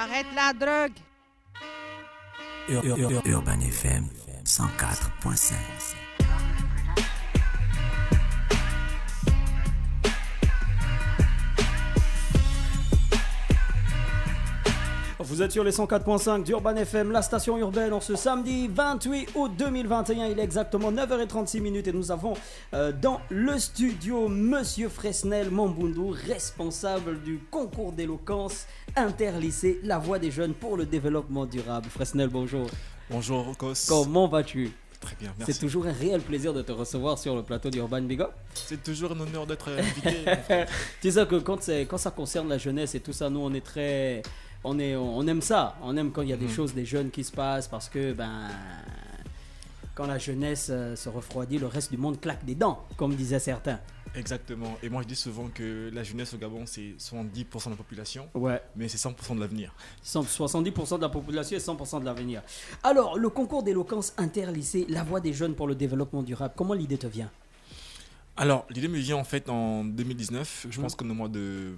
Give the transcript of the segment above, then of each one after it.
Arrête la drogue. Urban FM 104.5. Vous êtes sur les 104.5 d'Urban FM, la station urbaine, en ce samedi 28 août 2021. Il est exactement 9h36 et nous avons dans le studio Monsieur Fresnel Mambundu, responsable du concours d'éloquence interlycée La Voix des Jeunes pour le développement durable. Fresnel, bonjour. Bonjour Rokos. Comment vas-tu? Très bien, merci. C'est toujours un réel plaisir de te recevoir sur le plateau d'Urban Big Up. C'est toujours un honneur d'être invité. Tu sais que quand ça concerne la jeunesse et tout ça, nous on est très... On aime ça, on aime quand il y a des choses, des jeunes qui se passent parce que quand la jeunesse se refroidit, le reste du monde claque des dents, comme disaient certains. Exactement. Et moi je dis souvent que la jeunesse au Gabon c'est 70% de la population, Ouais. mais c'est 100% de l'avenir. 70% de la population et 100% de l'avenir. Alors, le concours d'éloquence interlycée, La Voix des Jeunes pour le développement durable, comment l'idée te vient? Alors l'idée me vient en fait en 2019, je pense qu'au mois de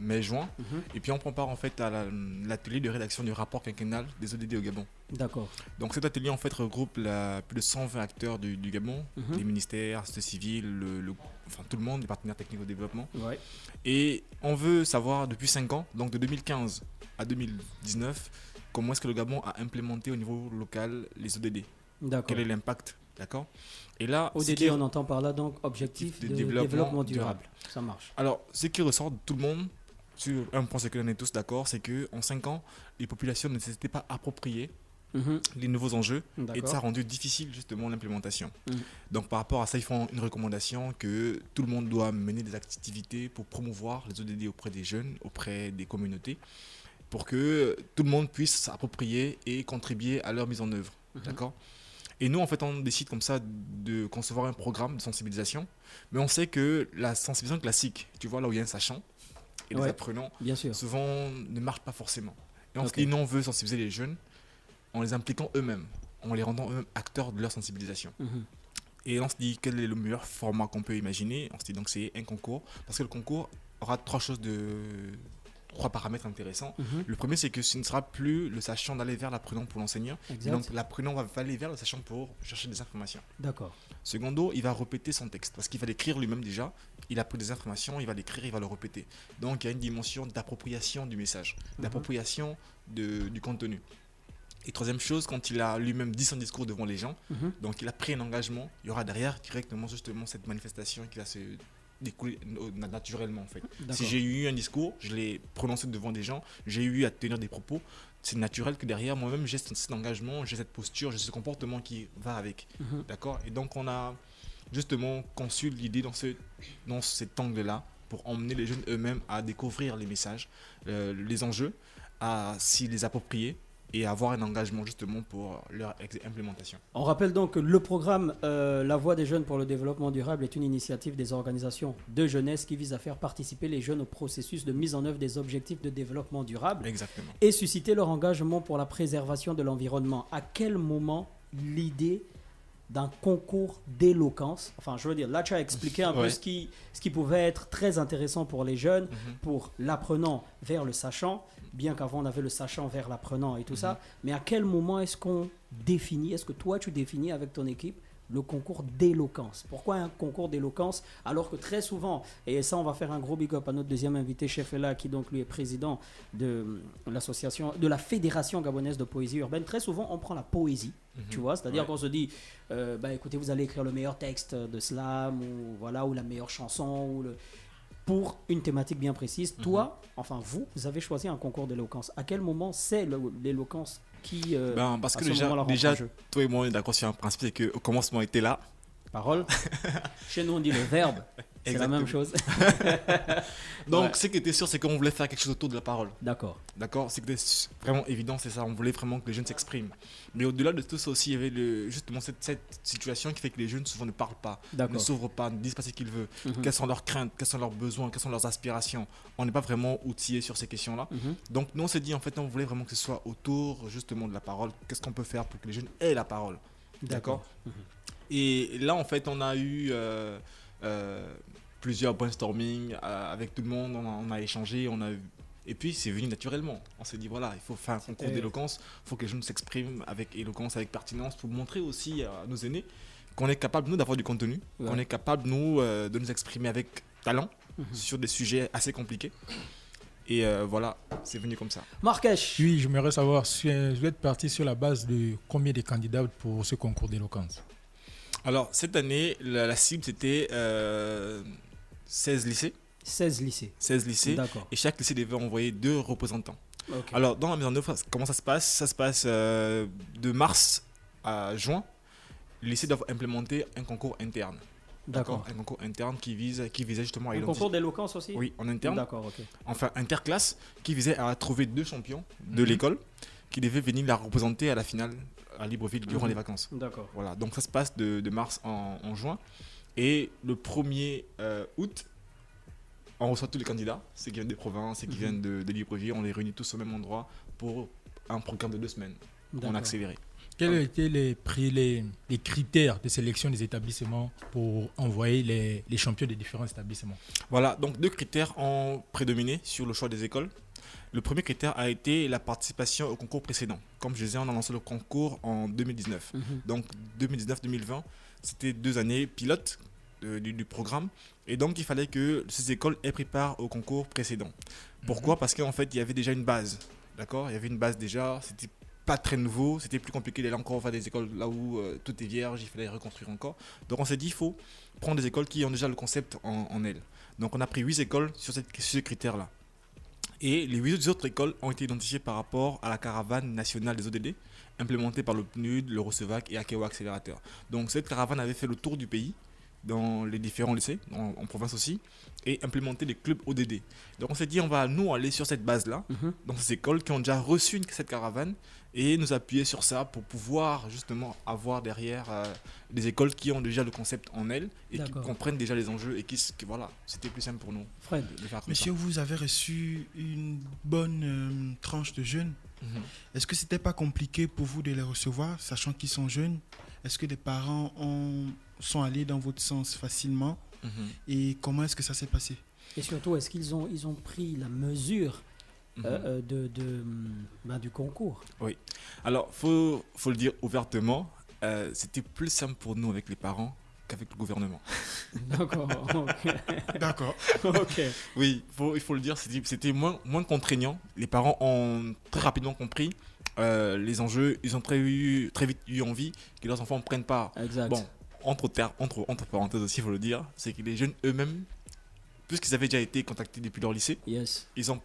mai-juin, et puis on prend part en fait à l'atelier de rédaction du rapport quinquennal des ODD au Gabon. D'accord. Donc cet atelier en fait regroupe plus de 120 acteurs du Gabon, les ministères, la société civile, enfin tout le monde, les partenaires techniques au développement. Ouais. Et on veut savoir depuis 5 ans, donc de 2015 à 2019, comment est-ce que le Gabon a implémenté au niveau local les ODD. D'accord. Quel est l'impact, d'accord? Et là, ODD, on entend par là donc objectif de développement durable. Ça marche. Alors, ce qui ressort de tout le monde, sur un point c'est que l'on est tous d'accord, c'est qu'en 5 ans, les populations ne s'étaient pas appropriées les nouveaux enjeux et ça a rendu difficile justement l'implémentation. Donc par rapport à ça, ils font une recommandation que tout le monde doit mener des activités pour promouvoir les ODD auprès des jeunes, auprès des communautés, pour que tout le monde puisse s'approprier et contribuer à leur mise en œuvre. D'accord ? Et nous, en fait, on décide comme ça de concevoir un programme de sensibilisation, mais on sait que la sensibilisation classique, tu vois, là où il y a un sachant, et les apprenants, bien sûr, souvent ne marche pas forcément. Et on se dit, non, on veut sensibiliser les jeunes en les impliquant eux-mêmes, en les rendant eux-mêmes acteurs de leur sensibilisation. Et on se dit, quel est le meilleur format qu'on peut imaginer? On se dit donc c'est un concours, parce que le concours aura trois paramètres intéressants. Le premier, c'est que ce ne sera plus le sachant d'aller vers l'apprenant pour l'enseignant. Donc l'apprenant va aller vers le sachant pour chercher des informations. D'accord. Secondo, il va répéter son texte parce qu'il va l'écrire lui-même déjà. Il a pris des informations, il va l'écrire, il va le répéter. Donc il y a une dimension d'appropriation du message, d'appropriation du contenu. Et troisième chose, quand il a lui-même dit son discours devant les gens, donc il a pris un engagement, il y aura derrière directement justement cette manifestation qui va se découler naturellement en fait. Si j'ai eu un discours, je l'ai prononcé devant des gens, j'ai eu à tenir des propos, c'est naturel que derrière moi-même j'ai cet engagement, j'ai cette posture, j'ai ce comportement qui va avec. D'accord? Et donc on a justement conçu l'idée dans cet angle-là pour emmener les jeunes eux-mêmes à découvrir les messages, les enjeux, à s'y les approprier et avoir un engagement justement pour leur implémentation. On rappelle donc que le programme La Voix des Jeunes pour le développement durable est une initiative des organisations de jeunesse qui vise à faire participer les jeunes au processus de mise en œuvre des objectifs de développement durable. Exactement. Et susciter leur engagement pour la préservation de l'environnement. À quel moment l'idée d'un concours d'éloquence, enfin je veux dire, là tu as expliqué un peu ce qui pouvait être très intéressant pour les jeunes, pour l'apprenant vers le sachant, bien qu'avant on avait le sachant vers l'apprenant et tout ça, mais à quel moment est-ce qu'on définit, est-ce que toi tu définis avec ton équipe le concours d'éloquence? Pourquoi un concours d'éloquence alors que très souvent, et ça on va faire un gros big up à notre deuxième invité, Chef Ella, qui donc lui est président de l'association, de la Fédération gabonaise de poésie urbaine, très souvent on prend la poésie, tu vois, c'est-à-dire qu'on se dit, écoutez, vous allez écrire le meilleur texte de slam, ou la meilleure chanson, pour une thématique bien précise. Toi, enfin vous avez choisi un concours d'éloquence. À quel moment c'est l'éloquence qui parce que déjà toi et moi on est d'accord sur un principe, c'est qu'au commencement était là parole. Chez nous on dit le verbe. C'est la même chose. Donc ce qui était sûr, c'est qu'on voulait faire quelque chose autour de la parole. D'accord. C'était vraiment évident, c'est ça. On voulait vraiment que les jeunes s'expriment. Mais au-delà de tout ça aussi, il y avait justement cette situation qui fait que les jeunes souvent ne parlent pas, ne s'ouvrent pas, ne disent pas ce qu'ils veulent, quelles sont leurs craintes, quels sont leurs besoins, quelles sont leurs aspirations. On n'est pas vraiment outillé sur ces questions-là. Donc nous on s'est dit, en fait, on voulait vraiment que ce soit autour justement de la parole. Qu'est-ce qu'on peut faire pour que les jeunes aient la parole? D'accord. Et là, en fait, on a eu plusieurs brainstorming avec tout le monde, on a échangé, on a Et puis, c'est venu naturellement. On s'est dit, voilà, il faut faire un concours d'éloquence, il faut que les jeunes s'expriment avec éloquence, avec pertinence, pour montrer aussi à nos aînés qu'on est capable, nous, d'avoir du contenu, qu'on est capable, nous, de nous exprimer avec talent sur des sujets assez compliqués. Et voilà, c'est venu comme ça. Marrakech. Oui, j'aimerais savoir, je vais être parti sur la base de combien de candidats pour ce concours d'éloquence. Alors, cette année, la cible, c'était 16 lycées. 16 lycées. 16 lycées. D'accord. Et chaque lycée devait envoyer 2 représentants. Okay. Alors, dans la mise en œuvre, comment ça se passe? Ça se passe de mars à juin. Les lycées doivent implémenter un concours interne. D'accord. Un concours interne qui visait justement à identifier. Un concours d'éloquence aussi? Oui, en interne. D'accord, ok. Enfin, interclasse, qui visait à trouver 2 champions de l'école qui devaient venir la représenter à la finale à Libreville durant les vacances. D'accord. Voilà, donc ça se passe de mars en juin. Et le 1er août, on reçoit tous les candidats, ceux qui viennent des provinces, ceux qui viennent de Libreville, on les réunit tous au même endroit pour un programme de 2 semaines en accéléré. Quels étaient les critères de sélection des établissements pour envoyer les champions des différents établissements? Voilà, donc 2 critères ont prédominé sur le choix des écoles. Le premier critère a été la participation au concours précédent. Comme je disais, on a lancé le concours en 2019. Donc 2019-2020, c'était 2 années pilotes du programme. Et donc il fallait que ces écoles aient pris part au concours précédent. Pourquoi? Parce qu'en fait, il y avait déjà une base. D'accord? Il y avait une base déjà, c'était pas très nouveau, c'était plus compliqué d'aller encore vers des écoles là où tout est vierge, il fallait reconstruire encore. Donc on s'est dit, il faut prendre des écoles qui ont déjà le concept en elles. Donc on a pris 8 écoles sur ce critère-là. Et les 8 autres écoles ont été identifiées par rapport à la caravane nationale des ODD, implémentée par le PNUD, le Rocevac et Akewa Accélérateur. Donc cette caravane avait fait le tour du pays, dans les différents lycées, en province aussi, et implémenter des clubs ODD. Donc on s'est dit, on va nous aller sur cette base-là, dans ces écoles qui ont déjà reçu cette caravane, et nous appuyer sur ça pour pouvoir justement avoir derrière des écoles qui ont déjà le concept en elles et qui comprennent déjà les enjeux et qui voilà, c'était plus simple pour nous. Fred, de faire comme Monsieur, ça. vous avez reçu une bonne tranche de jeunes. Est-ce que c'était pas compliqué pour vous de les recevoir, sachant qu'ils sont jeunes? Est-ce que les parents sont allés dans votre sens facilement? Et comment est-ce que ça s'est passé? Et surtout, est-ce qu'ils ont pris la mesure du concours? Oui. Alors, faut le dire ouvertement, c'était plus simple pour nous avec les parents qu'avec le gouvernement. D'accord. Okay. D'accord. Ok. Oui, il faut le dire, c'était moins contraignant. Les parents ont très rapidement compris les enjeux. Ils ont très vite eu envie que leurs enfants prennent part. Exact. Bon, entre parenthèses aussi, il faut le dire, c'est que les jeunes eux-mêmes, puisqu'ils avaient déjà été contactés depuis leur lycée, ils ont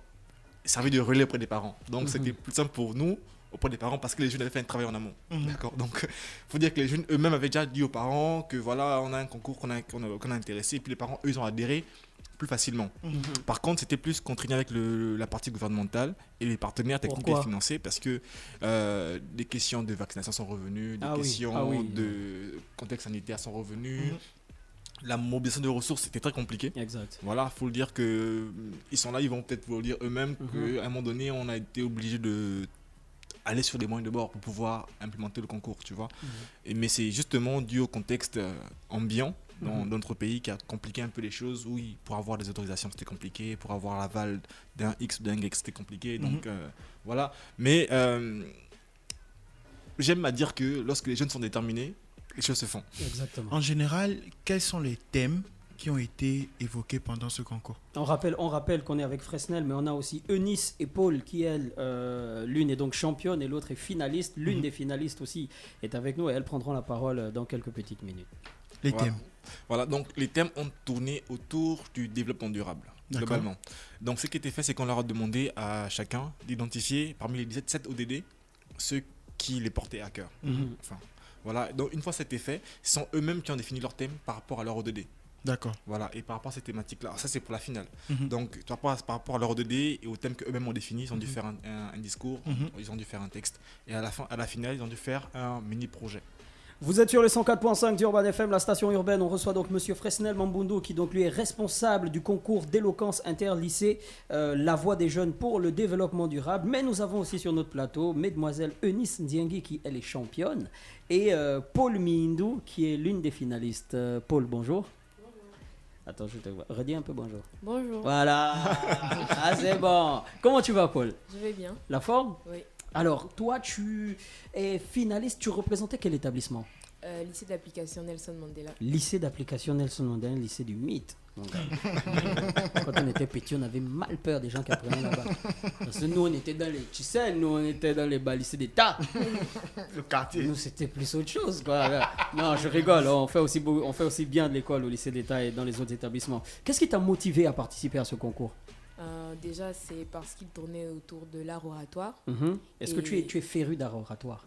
servi de relais auprès des parents. Donc c'était plus simple pour nous auprès des parents parce que les jeunes avaient fait un travail en amont. D'accord. Donc il faut dire que les jeunes eux-mêmes avaient déjà dit aux parents que voilà, on a un concours qu'on a intéressé, et puis les parents eux ils ont adhéré plus facilement. Par contre, c'était plus contraignant avec la partie gouvernementale et les partenaires techniques et financiers parce que des questions de vaccination sont revenues, des questions de contexte sanitaire sont revenues. La mobilisation de ressources, c'était très compliqué. Exact. Voilà, il faut le dire qu'ils sont là, ils vont peut-être vous le dire eux-mêmes qu'à un moment donné, on a été obligé d'aller sur des moyens de bord pour pouvoir implémenter le concours, tu vois. Mais c'est justement dû au contexte ambiant dans notre pays qui a compliqué un peu les choses. Oui, pour avoir des autorisations, c'était compliqué. Pour avoir l'aval d'un X ou d'un Y, c'était compliqué. Donc, voilà. Mais j'aime à dire que lorsque les jeunes sont déterminés, les choses se font. Exactement. En général, quels sont les thèmes qui ont été évoqués pendant ce concours? On rappelle qu'on est avec Fresnel, mais on a aussi Eunice et Paul qui, elle, l'une est donc championne et l'autre est finaliste. L'une des finalistes aussi est avec nous et elles prendront la parole dans quelques petites minutes. Les thèmes. Voilà, donc les thèmes ont tourné autour du développement durable, globalement. Donc ce qui était fait, c'est qu'on leur a demandé à chacun d'identifier parmi les 17 ODD ceux qui les portaient à cœur. Enfin, voilà, donc une fois c'était fait, ce sont eux-mêmes qui ont défini leur thème par rapport à leur ODD. D'accord. Voilà, et par rapport à ces thématiques-là, ça c'est pour la finale. Donc par rapport à leur ODD et au thème qu'eux-mêmes ont défini, ils ont dû faire un discours, ils ont dû faire un texte, et à la finale, ils ont dû faire un mini-projet. Vous êtes sur le 104.5 d'Urban FM, la station urbaine. On reçoit donc Monsieur Fresnel Mamboundou qui donc lui est responsable du concours d'éloquence interlycée, la voix des jeunes pour le développement durable. Mais nous avons aussi sur notre plateau Mesdemoiselles Eunice Ndiengi qui elle est championne et Paul Mindou qui est l'une des finalistes. Paul, bonjour. Attends, je te vois. Redis un peu bonjour. Bonjour, Voilà. Ah, c'est bon. Comment tu vas, Paul? je vais bien. La forme? Oui. Alors, toi, tu es finaliste. Tu représentais quel établissement? Lycée d'application Nelson Mandela. Lycée d'application Nelson Mandela, lycée du mythe. Mon gars. Quand on était petit, on avait mal peur des gens qui apprenaient là-bas. Parce que nous, on était dans les, tu sais, nous, on était dans les lycées d'État. Le quartier. Nous, c'était plus autre chose, quoi. Non, je rigole. On fait aussi bien de l'école au lycée d'État et dans les autres établissements. Qu'est-ce qui t'a motivé à participer à ce concours? Déjà, c'est parce qu'il tournait autour de l'art oratoire. Est-ce que Et- tu es féru d'art oratoire?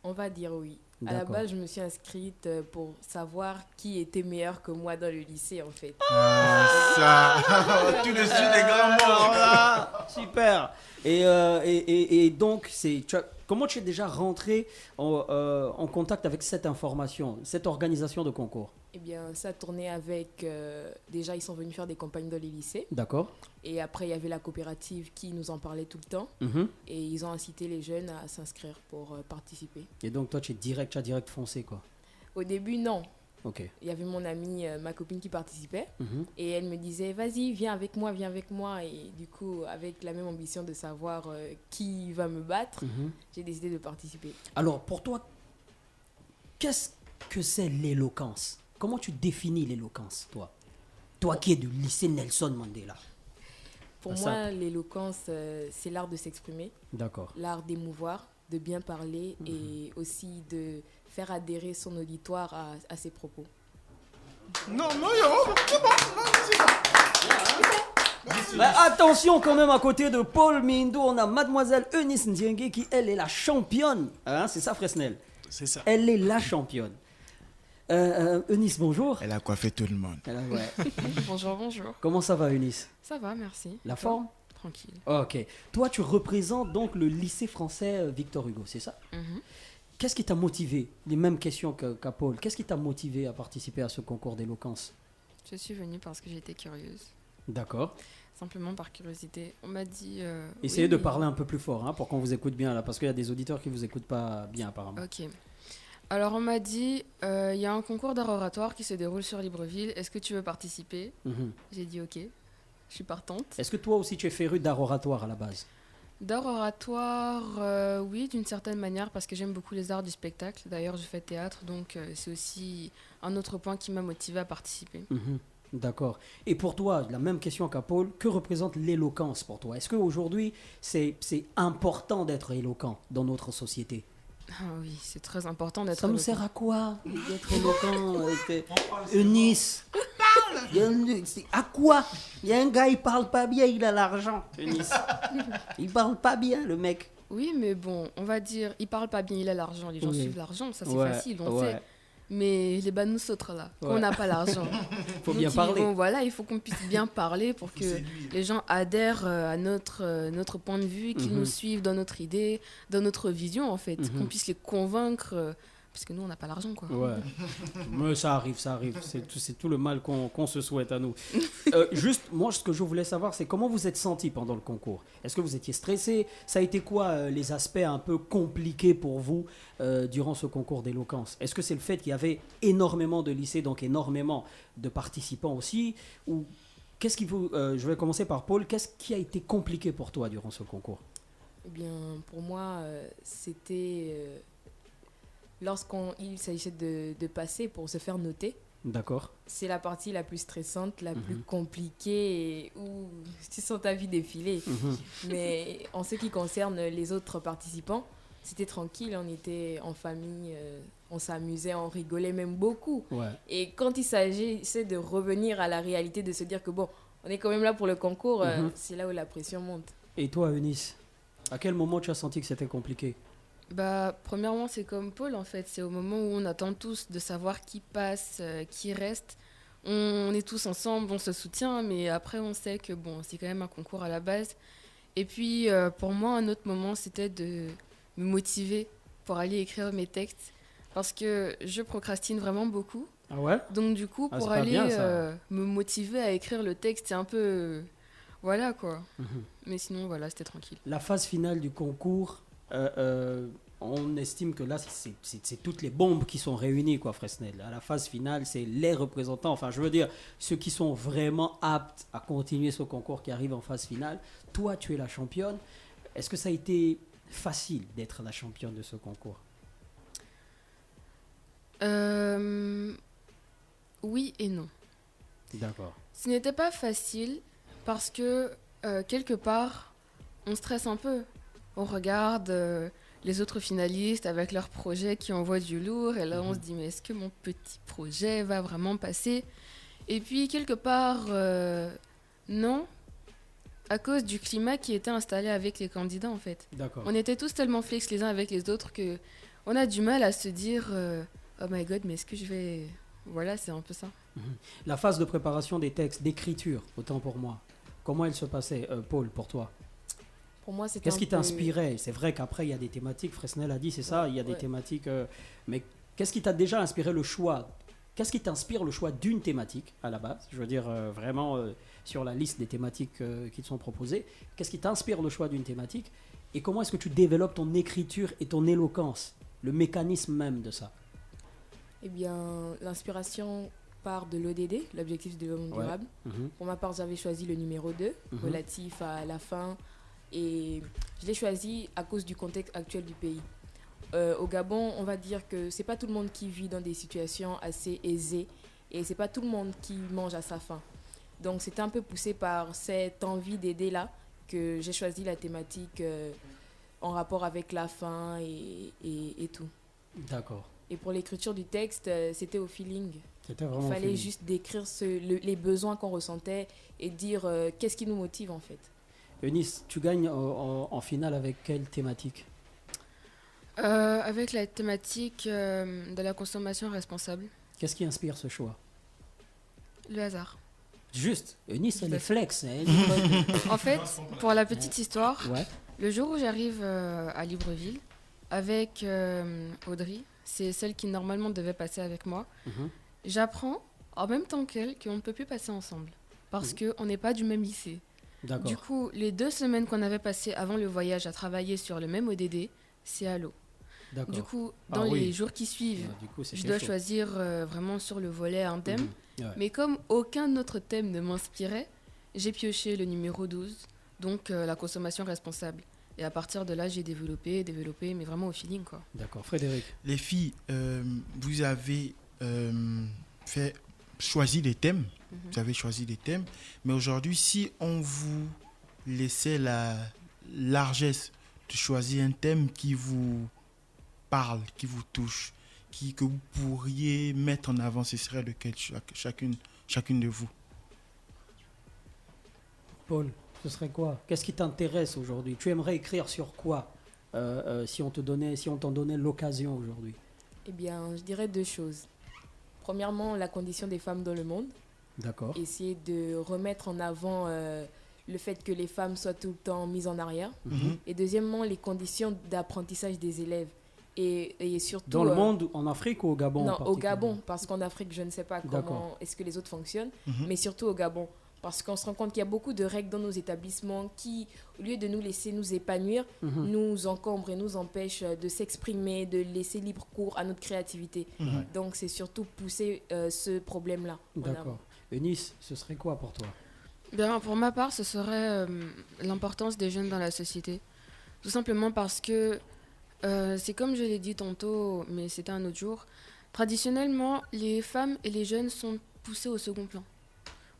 On va dire oui. À la D'accord. base, je me suis inscrite pour savoir qui était meilleur que moi dans le lycée, en fait. Ça. Tu le suis des grands mots. Ah, super. Et donc, comment tu es déjà rentré en contact avec cette information, cette organisation de concours? Eh bien, ça tournait avec... déjà, ils sont venus faire des campagnes dans les lycées. D'accord. Et après, il y avait la coopérative qui nous en parlait tout le temps. Mhm. Et ils ont incité les jeunes à s'inscrire pour participer. Et donc, toi, tu as direct foncé, quoi. Au début, non. Ok. Il y avait mon amie, ma copine qui participait. Mhm. Et elle me disait, vas-y, viens avec moi, viens avec moi. Et du coup, avec la même ambition de savoir qui va me battre, Mhm. j'ai décidé de participer. Alors, pour toi, qu'est-ce que c'est l'éloquence? Comment tu définis l'éloquence, toi? Toi qui es du lycée Nelson Mandela. Pour Ah, moi, ça. l'éloquence, c'est l'art de s'exprimer, D'accord. l'art d'émouvoir, de bien parler et aussi de faire adhérer son auditoire à ses propos. Non, non, yo. C'est bon. Non, c'est bon. Bah, attention quand même, à côté de Paul Mindo, on a mademoiselle Eunice Ndiengue qui, elle, est la championne. Hein, c'est ça, Fresnel? C'est ça. Elle est la championne. Eunice, bonjour. Elle a coiffé tout le monde. Ouais. Bonjour, bonjour. Comment ça va, Eunice? Ça va, merci. La forme? Tranquille. Ok. Toi, tu représentes donc le lycée français Victor Hugo, c'est ça? Mhm. Qu'est-ce qui t'a motivé? Les mêmes questions qu'à Paul. Qu'est-ce qui t'a motivé à participer à ce concours d'éloquence? Je suis venue parce que j'étais curieuse. D'accord. Simplement par curiosité. On m'a dit... Essayez oui, de parler un peu plus fort, hein, pour qu'on vous écoute bien là, parce qu'il y a des auditeurs qui vous écoutent pas bien apparemment. Ok. Alors on m'a dit, il y a un concours d'art oratoire qui se déroule sur Libreville. Est-ce que tu veux participer? Mhm. J'ai dit ok. Je suis partante. Est-ce que toi aussi tu es féru d'art oratoire à la base? D'art oratoire, oui, d'une certaine manière, parce que j'aime beaucoup les arts du spectacle. D'ailleurs, je fais théâtre, donc c'est aussi un autre point qui m'a motivée à participer. Mhm. D'accord. Et pour toi, la même question qu'à Paul, que représente l'éloquence pour toi? Est-ce qu'aujourd'hui, c'est important d'être éloquent dans notre société? Ah oui, c'est très important d'être Ça nous éloquent. sert à quoi d'être éloquent? Eunice, à quoi? Il y a un gars, il parle pas bien, il a l'argent. Eunice, il parle pas bien, le mec. Oui, mais bon, on va dire, il parle pas bien, il a l'argent. Les gens Oui. suivent l'argent, ça c'est Ouais, facile, on ouais. sait. Mais les banous autres là, Ouais. qu'on n'a pas l'argent. Faut Donc, bien parler. Voilà, il faut qu'on puisse bien parler pour que les gens adhèrent à notre point de vue, qu'ils Mhm. nous suivent dans notre idée, dans notre vision en fait, Mhm. qu'on puisse les convaincre, parce que nous on n'a pas l'argent quoi. Ouais, mais ça arrive. C'est tout le mal qu'on se souhaite à nous. Juste, moi, ce que je voulais savoir, c'est comment vous êtes senti pendant le concours. Est-ce que vous étiez stressé? Ça a été quoi les aspects un peu compliqués pour vous durant ce concours d'éloquence? Est-ce que c'est le fait qu'il y avait énormément de lycées, donc énormément de participants aussi? Ou qu'est-ce qui vous... je vais commencer par Paul. Qu'est-ce qui a été compliqué pour toi durant ce concours? Eh bien, pour moi, c'était lorsqu'il s'agissait de passer pour se faire noter. D'accord. C'est la partie la plus stressante, la plus compliquée et où tu sens ta vie défiler. Mhm. Mais en ce qui concerne les autres participants, c'était tranquille, on était en famille, on s'amusait, on rigolait même beaucoup. Ouais. Et quand il s'agissait de revenir à la réalité, de se dire que bon, on est quand même là pour le concours, c'est là où la pression monte. Et toi, Eunice, à quel moment tu as senti que c'était compliqué? Bah, premièrement, c'est comme Paul en fait. C'est au moment où on attend tous de savoir qui passe, qui reste. On est tous ensemble, on se soutient, mais après, on sait que bon, c'est quand même un concours à la base. Et puis, pour moi, un autre moment, c'était de me motiver pour aller écrire mes textes. Parce que je procrastine vraiment beaucoup. Ah ouais? Donc, du coup, Ah, pour c'est pas aller bien, ça. me motiver à écrire le texte, c'est un peu. Voilà quoi. Mhm. Mais sinon, voilà, c'était tranquille. La phase finale du concours, on estime que là, c'est toutes les bombes qui sont réunies, quoi, Fresnel. À la phase finale, c'est les représentants, enfin, je veux dire, ceux qui sont vraiment aptes à continuer ce concours qui arrive en phase finale. Toi, tu es la championne. Est-ce que ça a été facile d'être la championne de ce concours? Oui et non. D'accord. Ce n'était pas facile parce que quelque part, on stresse un peu. On regarde les autres finalistes avec leurs projets qui envoient du lourd et là on se dit mais est-ce que mon petit projet va vraiment passer? Et puis quelque part, non, à cause du climat qui était installé avec les candidats en fait. D'accord. On était tous tellement flex les uns avec les autres que on a du mal à se dire oh my god mais est-ce que je vais... Voilà, c'est un peu ça. La phase de préparation des textes, d'écriture, autant pour moi, comment elle se passait, Paul, pour toi? Pour moi, c'était Qu'est-ce un qui peu- t'inspirait? C'est vrai qu'après, il y a des thématiques, Fresnel a dit, c'est ça, il y a des Ouais. thématiques. Mais qu'est-ce qui t'a déjà inspiré le choix? Qu'est-ce qui t'inspire le choix d'une thématique à la base? Je veux dire, vraiment, sur la liste des thématiques qui te sont proposées, qu'est-ce qui t'inspire le choix d'une thématique? Et comment est-ce que tu développes ton écriture et ton éloquence? Le mécanisme même de ça? Eh bien, l'inspiration part de l'ODD, l'objectif de développement Ouais. durable. Mhm. Pour ma part, j'avais choisi le numéro 2, Mhm. relatif à la faim. Et je l'ai choisi à cause du contexte actuel du pays. Au Gabon, on va dire que c'est pas tout le monde qui vit dans des situations assez aisées et c'est pas tout le monde qui mange à sa faim. Donc c'était un peu poussé par cette envie d'aider là que j'ai choisi la thématique en rapport avec la faim et tout. D'accord. Et pour l'écriture du texte, c'était au feeling. C'était Il vraiment. fallait fini. juste décrire les besoins qu'on ressentait et dire qu'est-ce qui nous motive en fait. Eunice, tu gagnes en finale avec quelle thématique? Avec la thématique de la consommation responsable, Qu'est-ce qui inspire ce choix? le hasard. Juste, Eunice, elle Tout à est fait. flex. Elle est En fait, pour la petite histoire, ouais. le jour où j'arrive à Libreville avec Audrey, c'est celle qui normalement devait passer avec moi, Mhm. j'apprends en même temps qu'elle qu'on ne peut plus passer ensemble parce qu'on n'est pas du même lycée. D'accord. Du coup, les 2 semaines qu'on avait passées avant le voyage à travailler sur le même ODD, c'est à l'eau. D'accord. Du coup, Ah dans oui. les jours qui suivent, Du coup, c'était je dois chaud. choisir vraiment sur le volet un thème. Mhm. Ouais. Mais comme aucun autre thème ne m'inspirait, j'ai pioché le numéro 12, donc la consommation responsable. Et à partir de là, j'ai développé, mais vraiment au feeling, quoi. D'accord. Frédéric. Les filles, vous avez choisi des thèmes. Vous avez choisi des thèmes. Mais aujourd'hui, si on vous laissait la largesse de choisir un thème qui vous parle, qui vous touche, que vous pourriez mettre en avant, ce serait lequel chacune de vous? Paul, ce serait quoi? Qu'est-ce qui t'intéresse aujourd'hui? Tu aimerais écrire sur quoi si on t'en donnait l'occasion aujourd'hui? Eh bien, je dirais 2 choses. Premièrement, la condition des femmes dans le monde. D'accord. Essayer de remettre en avant le fait que les femmes soient tout le temps mises en arrière. Mhm. Et deuxièmement, les conditions d'apprentissage des élèves. Et surtout... Dans le monde, en Afrique ou au Gabon? en Non, au particulier? Gabon, parce qu'en Afrique, je ne sais pas comment D'accord. est-ce que les autres fonctionnent, Mhm. mais surtout au Gabon. Parce qu'on se rend compte qu'il y a beaucoup de règles dans nos établissements qui, au lieu de nous laisser nous épanouir, Mhm. nous encombrent et nous empêchent de s'exprimer, de laisser libre cours à notre créativité. Mhm. Donc c'est surtout pousser ce problème-là. en avant. D'accord. Eunice, ce serait quoi pour toi? Bien, pour ma part, ce serait l'importance des jeunes dans la société. Tout simplement parce que, c'est comme je l'ai dit tantôt, mais c'était un autre jour, traditionnellement, les femmes et les jeunes sont poussés au second plan.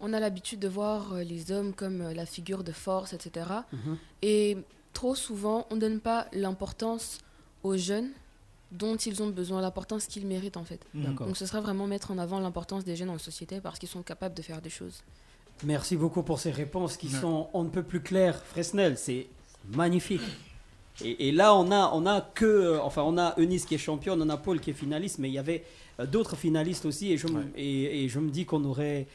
On a l'habitude de voir les hommes comme la figure de force, etc. Mhm. Et trop souvent, on ne donne pas l'importance aux jeunes dont ils ont besoin, l'importance qu'ils méritent en fait. D'accord. Donc ce serait vraiment mettre en avant l'importance des jeunes en société parce qu'ils sont capables de faire des choses. Merci beaucoup pour ces réponses qui Ouais. sont on ne peut plus claires. Fresnel, c'est magnifique. Et là, on a Eunice qui est championne, on a Paul qui est finaliste, mais il y avait d'autres finalistes aussi. Et je me dis qu'on aurait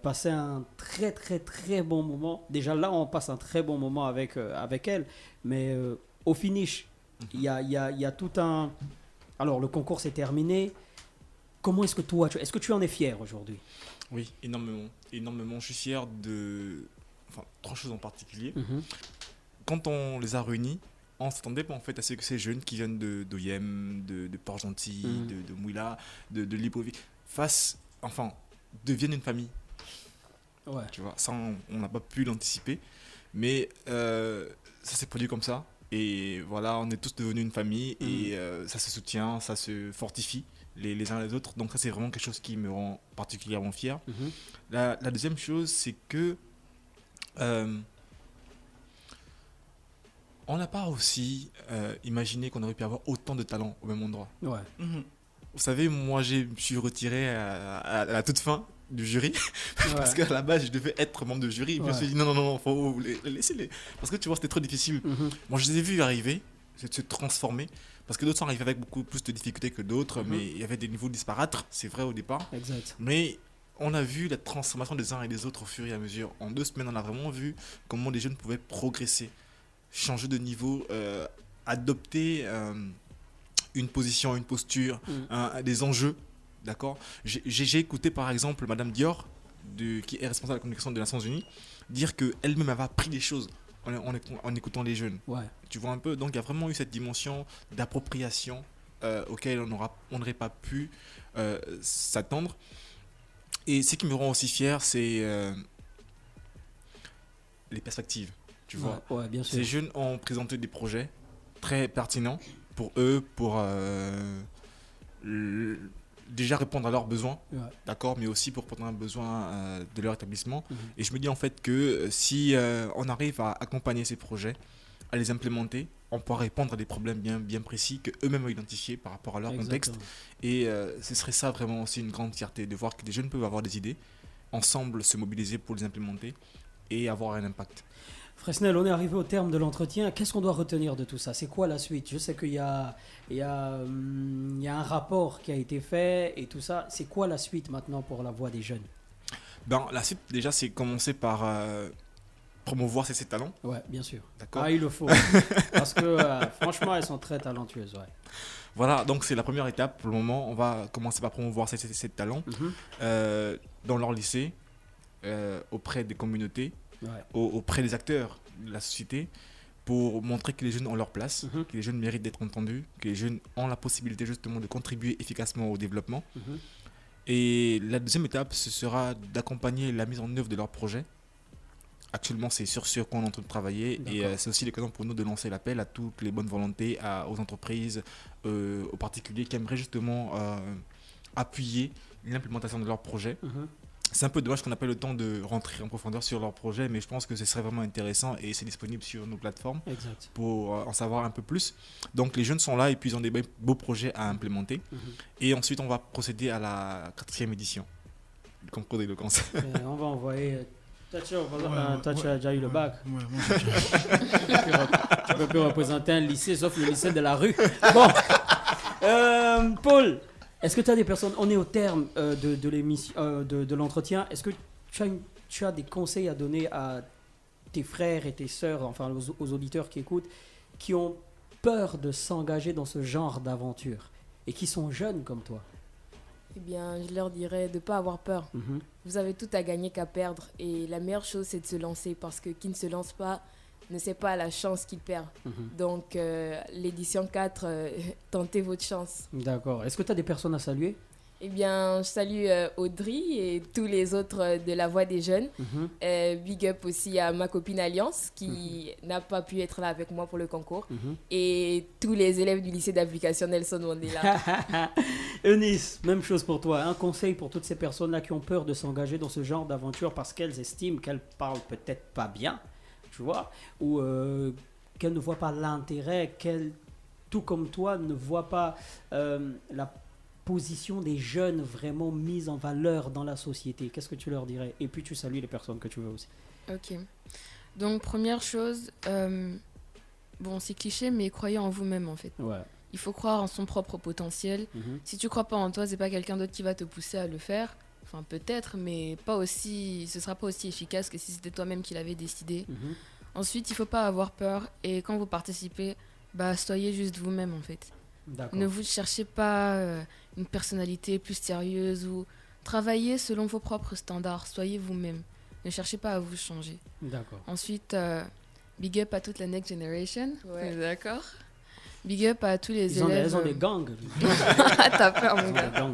passé un très, très, très bon moment. Déjà là, on passe un très bon moment avec elle. Mais au finish, il y a tout un... Alors, le concours s'est terminé. Comment est-ce que toi, est-ce que tu en es fier aujourd'hui? Oui, énormément. Énormément. Je suis fier de... Enfin, 3 choses en particulier. Mhm. Quand on les a réunis, on ne s'attendait pas en fait à ce que ces jeunes qui viennent d'Oyem, de Port-Gentil, de Mouila, de Libreville, deviennent une famille. Ouais. Tu vois, ça, on n'a pas pu l'anticiper. Mais ça s'est produit comme ça. Et voilà, on est tous devenus une famille et ça se soutient, ça se fortifie les uns les autres. Donc ça, c'est vraiment quelque chose qui me rend particulièrement fier. La deuxième chose, c'est que on n'a pas aussi imaginé qu'on aurait pu avoir autant de talents au même endroit. Ouais. Vous savez, moi, je me suis retiré à la toute fin du jury parce qu'à la base, je devais être membre de jury. Et puis je me suis dit non, faut laisser-les. Parce que tu vois, c'était trop difficile. Moi, je les ai vus arriver, se transformer. Parce que d'autres sont arrivés avec beaucoup plus de difficultés que d'autres, mais il y avait des niveaux disparates, c'est vrai au départ. Exact. Mais on a vu la transformation des uns et des autres au fur et à mesure. En 2 semaines, on a vraiment vu comment les jeunes pouvaient progresser, changer de niveau, adopter une position, une posture, des enjeux. D'accord. J'ai écouté par exemple Madame Dior, qui est responsable de la communication des Nations Unies, dire qu'elle-même avait appris des choses en écoutant les jeunes. Ouais. Tu vois un peu. Donc il y a vraiment eu cette dimension d'appropriation auquel on n'aurait pas pu s'attendre. Et ce qui me rend aussi fier, c'est les perspectives. Tu vois. Ouais, bien sûr. Ces jeunes ont présenté des projets très pertinents pour eux, pour déjà répondre à leurs besoins, d'accord, mais aussi pour répondre à un besoin de leur établissement. Et je me dis en fait que si on arrive à accompagner ces projets, à les implémenter, on pourra répondre à des problèmes bien précis qu'eux-mêmes ont identifiés par rapport à leur contexte. Et ce serait ça vraiment aussi une grande fierté, de voir que des jeunes peuvent avoir des idées, ensemble se mobiliser pour les implémenter et avoir un impact. Fresnel, on est arrivé au terme de l'entretien. Qu'est-ce qu'on doit retenir de tout ça? C'est quoi la suite? Je sais qu'il y a un rapport qui a été fait et tout ça. C'est quoi la suite maintenant pour la voix des jeunes? La suite, déjà, c'est commencer par promouvoir ces talents. Ouais, bien sûr. D'accord. Ah, il le faut. Parce que franchement, elles sont très talentueuses. Ouais. Voilà, donc c'est la première étape pour le moment. On va commencer par promouvoir ces talents dans leur lycée, auprès des communautés. Auprès des acteurs de la société, pour montrer que les jeunes ont leur place, que les jeunes méritent d'être entendus, que les jeunes ont la possibilité justement de contribuer efficacement au développement. Et la deuxième étape, ce sera d'accompagner la mise en œuvre de leurs projets. Actuellement, c'est sur ce qu'on est en train de travailler. Et c'est aussi l'occasion pour nous de lancer l'appel à toutes les bonnes volontés, aux entreprises, aux particuliers qui aimeraient justement appuyer l'implémentation de leurs projets. C'est un peu dommage qu'on n'a pas le temps de rentrer en profondeur sur leur projet, mais je pense que ce serait vraiment intéressant et c'est disponible sur nos plateformes pour en savoir un peu plus. Donc les jeunes sont là et puis ils ont des beaux projets à implémenter. Et ensuite, on va procéder à la 4e édition du concours d'éloquence. On va envoyer... Toi, tu as déjà eu le bac. Tu peux plus représenter un lycée, sauf le lycée de la rue. Bon, Paul, est-ce que tu as des personnes... On est au terme de l'émission, de l'entretien. Est-ce que tu as des conseils à donner à tes frères et tes sœurs, enfin aux auditeurs qui écoutent, qui ont peur de s'engager dans ce genre d'aventure et qui sont jeunes comme toi? Eh bien, je leur dirais de ne pas avoir peur. Vous avez tout à gagner qu'à perdre. Et la meilleure chose, c'est de se lancer. Parce que qui ne se lance pas ne sait pas la chance qu'il perd. Donc, l'édition 4, tentez votre chance. D'accord. Est-ce que tu as des personnes à saluer? Eh bien, je salue Audrey et tous les autres de la Voix des Jeunes. Big up aussi à ma copine Alliance qui n'a pas pu être là avec moi pour le concours. Et tous les élèves du lycée d'application Nelson Mandela. Eunice, même chose pour toi. Un conseil pour toutes ces personnes-là qui ont peur de s'engager dans ce genre d'aventure parce qu'elles estiment qu'elles parlent peut-être pas bien, tu vois, ou qu'elles ne voient pas l'intérêt, qu'elles, tout comme toi, ne voient pas la position des jeunes vraiment mise en valeur dans la société. Qu'est-ce que tu leur dirais? Et puis tu salues les personnes que tu veux aussi. Ok. Donc première chose, bon c'est cliché mais croyez en vous-même en fait. Ouais. Il faut croire en son propre potentiel. Si tu crois pas en toi, c'est pas quelqu'un d'autre qui va te pousser à le faire. Enfin peut-être, mais pas aussi. Ce sera pas aussi efficace que si c'était toi-même qui l'avais décidé. Ensuite, il faut pas avoir peur et quand vous participez, soyez juste vous-même en fait. D'accord. Ne vous cherchez pas une personnalité plus sérieuse ou travaillez selon vos propres standards. Soyez vous-même. Ne cherchez pas à vous changer. D'accord. Ensuite, Big up à toute la next generation. Ouais. D'accord. Big up à tous les élèves. Elles ont des gangs. T'as peur, Ils mon ont gars. des gangs.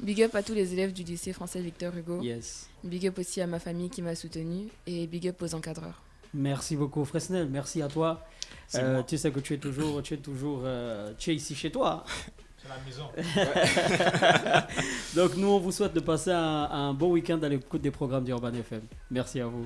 Big up à tous les élèves du lycée français Victor Hugo. Yes. Big up aussi à ma famille qui m'a soutenu. Et big up aux encadreurs. Merci beaucoup, Fresnel. Merci à toi. C'est moi. Tu sais que tu es ici chez toi. C'est la maison. Donc nous, on vous souhaite de passer un bon week-end à l'écoute des programmes d'Urban FM. Merci à vous.